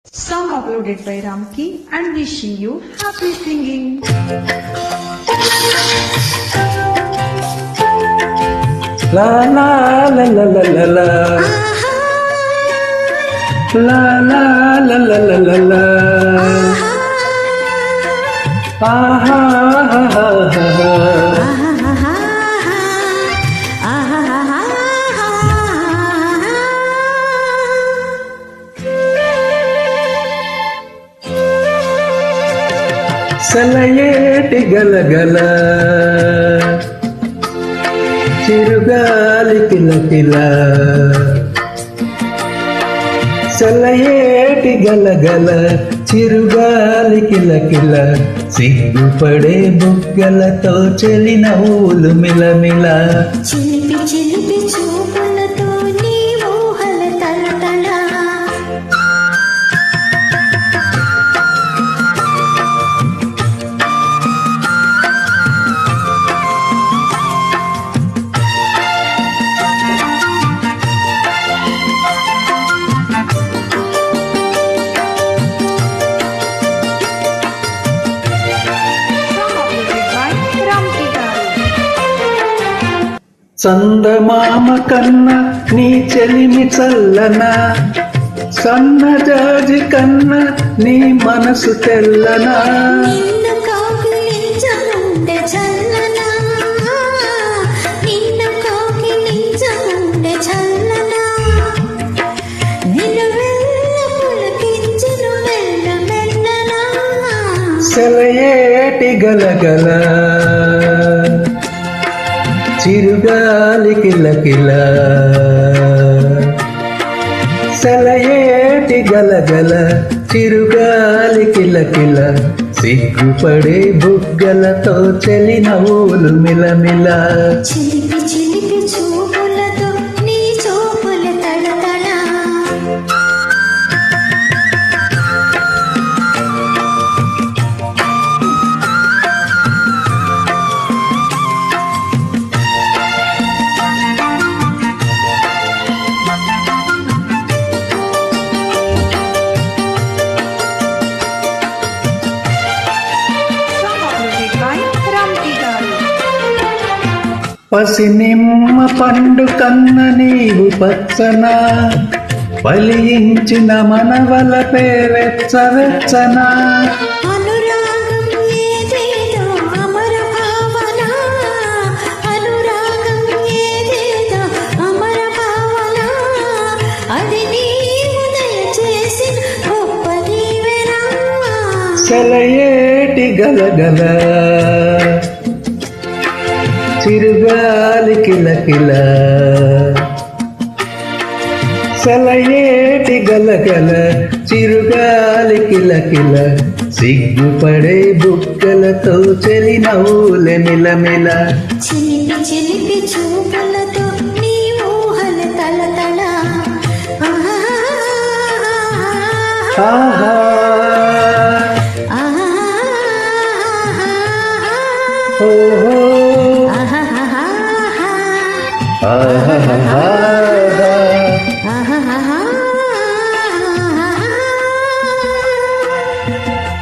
Song uploaded by Ramki and wishing you happy singing. La la la la la la la. La la la la la la la. Ah ha ha ha ha. సెలయేటి గలగల చిరుగాలి కిలకిల సెలయేటి గలగల చిరుగాలి కిలకిల సిగ్గుపడే బుగ్గలతో చెలి నవ్వులు మిలమిల చిలిపి చిలిపి చూపులతో నీ ఊహల తలతల చందమామ కన్న నీ చెలిమి చల్లన సన్నజాజి కన్న నీ మనసు తెల్లనా నిన్ను కౌగిలించముండె చల్లనా నిన్ను కౌగిలించముండె చల్లనా నిలువెల్ల పులకించెను మెల్ల మెల్లనా సెలయేటి గలగల చిరుగాలి కిలకిల సెలయేటి గలగల చిరుగాలి కిలకిల సిగ్గుపడే బుగ్గలతో చెలి నవ్వులు మిలమిల చిలిపి చిలిపి చూపులతో నీ చూపుల తడతడ Song uploaded by Ramki Garu. పసి నిమ్మ పండు కన్న నీవు పచ్చన ఫలించిన మనవల పేరెచ్చవెచ్చన అనురాగం ఏదేదో అమర భావన అనురాగం ఏదేదో అమర భావన అది నీవు దయచేసిన గొప్ప దీవెన సెలయేటి గలగల చిరుగాలి కిలకిల సెలయేటి గలగల చిరుగాలి కిలకిల సిగ్గుపడే బుగ్గలతో చెలి నవ్వులె మిలమిల చిలిపి చిలిపి చూపులతో నీ ఊహల తలతల ఆహా ఓహో ఆహా